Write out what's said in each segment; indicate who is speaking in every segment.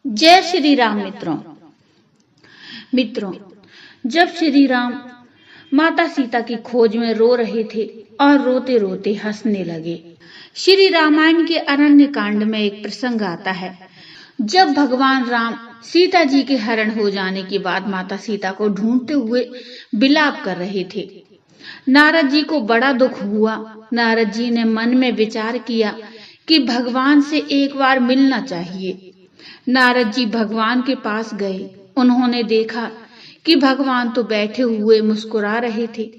Speaker 1: जय श्री राम। मित्रों, जब श्री राम माता सीता की खोज में रो रहे थे और रोते रोते हंसने लगे। श्री रामायण के अरण्य कांड में एक प्रसंग आता है जब भगवान राम सीता जी के हरण हो जाने के बाद माता सीता को ढूंढते हुए विलाप कर रहे थे। नारद जी को बड़ा दुख हुआ। नारद जी ने मन में विचार किया कि भगवान से एक बार मिलना चाहिए। नारद जी भगवान के पास गए। उन्होंने देखा कि भगवान तो बैठे हुए मुस्कुरा रहे थे।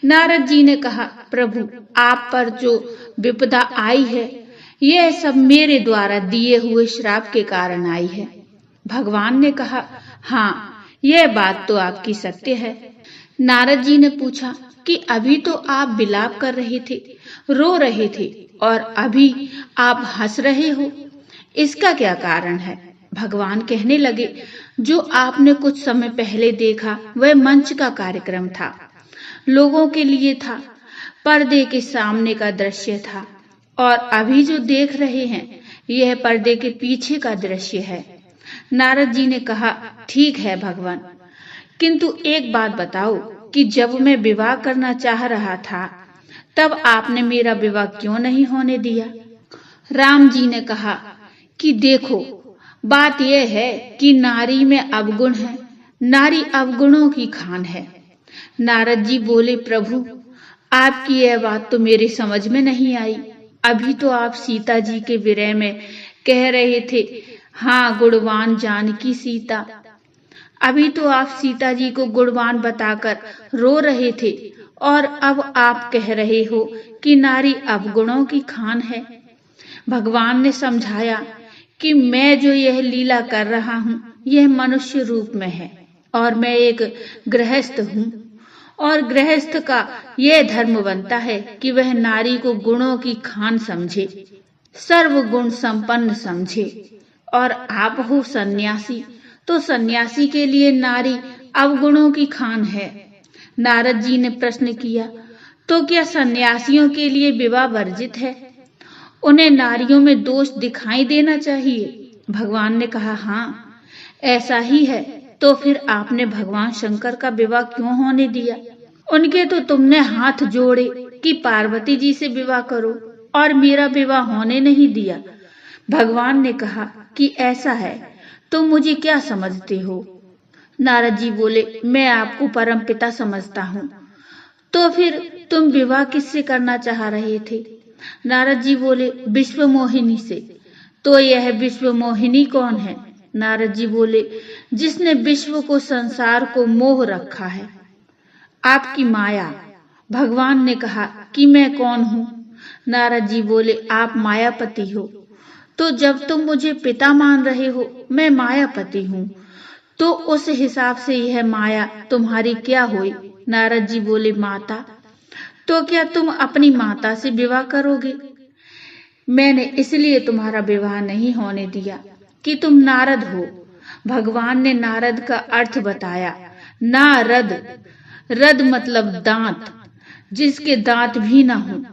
Speaker 1: नारद जी ने कहा, प्रभु, आप पर जो विपदा आई है यह सब मेरे द्वारा दिए हुए श्राप के कारण आई है। भगवान ने कहा, हाँ, यह बात तो आपकी सत्य है। नारद जी ने पूछा कि अभी तो आप विलाप कर रहे थे, रो रहे थे, और अभी आप हंस रहे हो, इसका क्या कारण है? भगवान कहने लगे, जो आपने कुछ समय पहले देखा वह मंच का कार्यक्रम था, लोगों के लिए था, पर्दे के सामने का दृश्य था, और अभी जो देख रहे हैं यह पर्दे के पीछे का दृश्य है। नारद जी ने कहा, ठीक है भगवान, किंतु एक बात बताओ कि जब मैं विवाह करना चाह रहा था तब आपने मेरा विवाह क्यों नहीं होने दिया? राम जी ने कहा कि देखो, बात यह है कि नारी में अवगुण है, नारी अवगुणों की खान है। नारद जी बोले, प्रभु, आपकी यह बात तो मेरी समझ में नहीं आई। अभी तो आप सीता जी के विरह में कह रहे थे, हाँ, गुणवान जानकी सीता। अभी तो आप सीता जी को गुणवान बताकर रो रहे थे, और अब आप कह रहे हो कि नारी अवगुणों की खान है। भगवान ने समझाया कि मैं जो यह लीला कर रहा हूँ यह मनुष्य रूप में है, और मैं एक गृहस्थ हूँ, और गृहस्थ का यह धर्म बनता है कि वह नारी को गुणों की खान समझे, सर्वगुण संपन्न समझे। और आप हो सन्यासी, तो सन्यासी के लिए नारी अवगुणों की खान है। नारद जी ने प्रश्न किया, तो क्या सन्यासियों के लिए विवाह वर्जित है? उन्हें नारियों में दोष दिखाई देना चाहिए? भगवान ने कहा, हाँ, ऐसा ही है। तो फिर आपने भगवान शंकर का विवाह क्यों होने दिया? उनके तो तुमने हाथ जोड़े कि पार्वती जी से विवाह करो, और मेरा विवाह होने नहीं दिया। भगवान ने कहा कि ऐसा है, तुम मुझे क्या समझते हो? नारद जी बोले, मैं आपको परम पिता समझता हूँ। तो फिर तुम विवाह किससे करना चाह रहे थे? नारद जी बोले, विश्व मोहिनी से। तो यह विश्व मोहिनी कौन है? नारद जी बोले, जिसने विश्व को, संसार को मोह रखा है। आपकी माया। भगवान ने कहा कि मैं कौन हूँ? नारद जी बोले, आप मायापति हो। तो जब तुम मुझे पिता मान रहे हो, मैं मायापति हूँ, तो उस हिसाब से यह माया तुम्हारी क्या हुई? नारद जी बोले, माता। तो क्या तुम अपनी माता से विवाह करोगे? मैंने इसलिए तुम्हारा विवाह नहीं होने दिया कि तुम नारद हो। भगवान ने नारद का अर्थ बताया। नारद, रद मतलब दांत, जिसके दांत भी ना हो।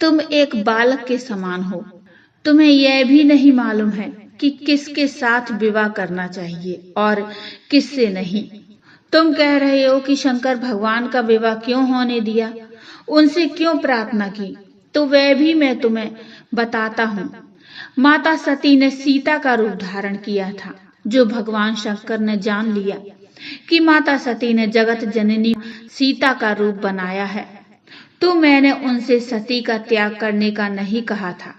Speaker 1: तुम एक बालक के समान हो। तुम्हें यह भी नहीं मालूम है कि किसके साथ विवाह करना चाहिए और किससे नहीं। तुम कह रहे हो कि शंकर भगवान का विवाह क्यों होने दिया, उनसे क्यों प्रार्थना की, तो वह भी मैं तुम्हें बताता हूँ। माता सती ने सीता का रूप धारण किया था, जो भगवान शंकर ने जान लिया कि माता सती ने जगत जननी सीता का रूप बनाया है, तो मैंने उनसे सती का त्याग करने का नहीं कहा था।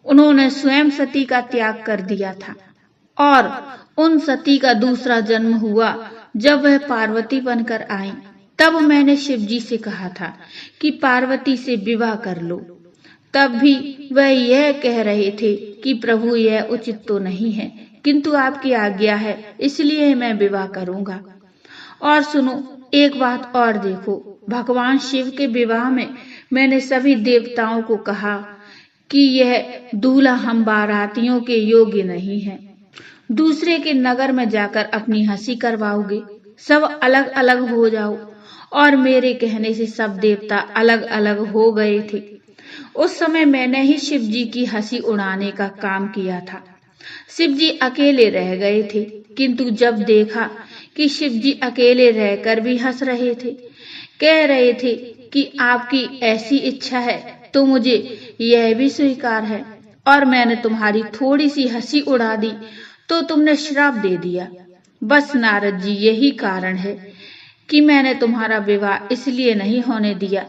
Speaker 1: उन्होंने स्वयं सती का त्याग कर दिया था, और उन सती का दूसरा जन्म हुआ जब वह पार्वती बनकर आई। तब मैंने शिव जी से कहा था कि पार्वती से विवाह कर लो। तब भी वह यह कह रहे थे कि प्रभु, यह उचित तो नहीं है, किंतु आपकी आज्ञा है, इसलिए मैं विवाह करूंगा। और सुनो, एक बात और देखो, भगवान शिव के विवाह में मैंने सभी देवताओं को कहा कि यह दूल्हा हम बारातियों के योग्य नहीं है। दूसरे के नगर में जाकर अपनी हंसी करवाओगे, सब अलग अलग हो जाओ। और मेरे कहने से सब देवता अलग अलग हो गए थे। उस समय मैंने ही शिव जी की हंसी उड़ाने का काम किया था। शिव जी अकेले रह गए थे, किंतु जब देखा कि शिव जी अकेले रहकर भी हंस रहे थे, कह रहे थे कि आपकी ऐसी इच्छा है तो मुझे यह भी स्वीकार है, और मैंने तुम्हारी थोड़ी सी हंसी उड़ा दी तो तुमने श्राप दे दिया। बस नारद जी, यही कारण है कि मैंने तुम्हारा विवाह इसलिए नहीं होने दिया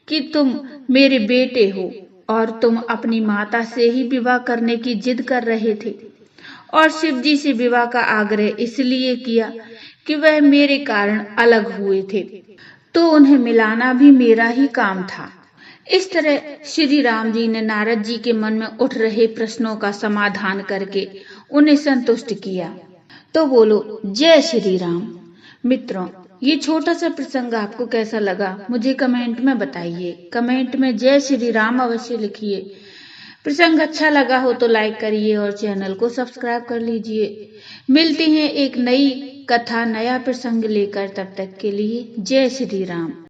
Speaker 1: कि तुम मेरे बेटे हो और तुम अपनी माता से ही विवाह करने की जिद कर रहे थे, और शिव जी से विवाह का आग्रह इसलिए किया कि वह मेरे कारण अलग हुए थे, तो उन्हें मिलाना भी मेरा ही काम था। इस तरह श्री राम जी ने नारद जी के मन में उठ रहे प्रश्नों का समाधान करके उन्हें संतुष्ट किया। तो बोलो जय श्री राम। मित्रों, ये छोटा सा प्रसंग आपको कैसा लगा मुझे कमेंट में बताइए। कमेंट में जय श्री राम अवश्य लिखिए। प्रसंग अच्छा लगा हो तो लाइक करिए और चैनल को सब्सक्राइब कर लीजिए। मिलते हैं एक नई कथा, नया प्रसंग लेकर, तब तक के लिए जय श्री राम।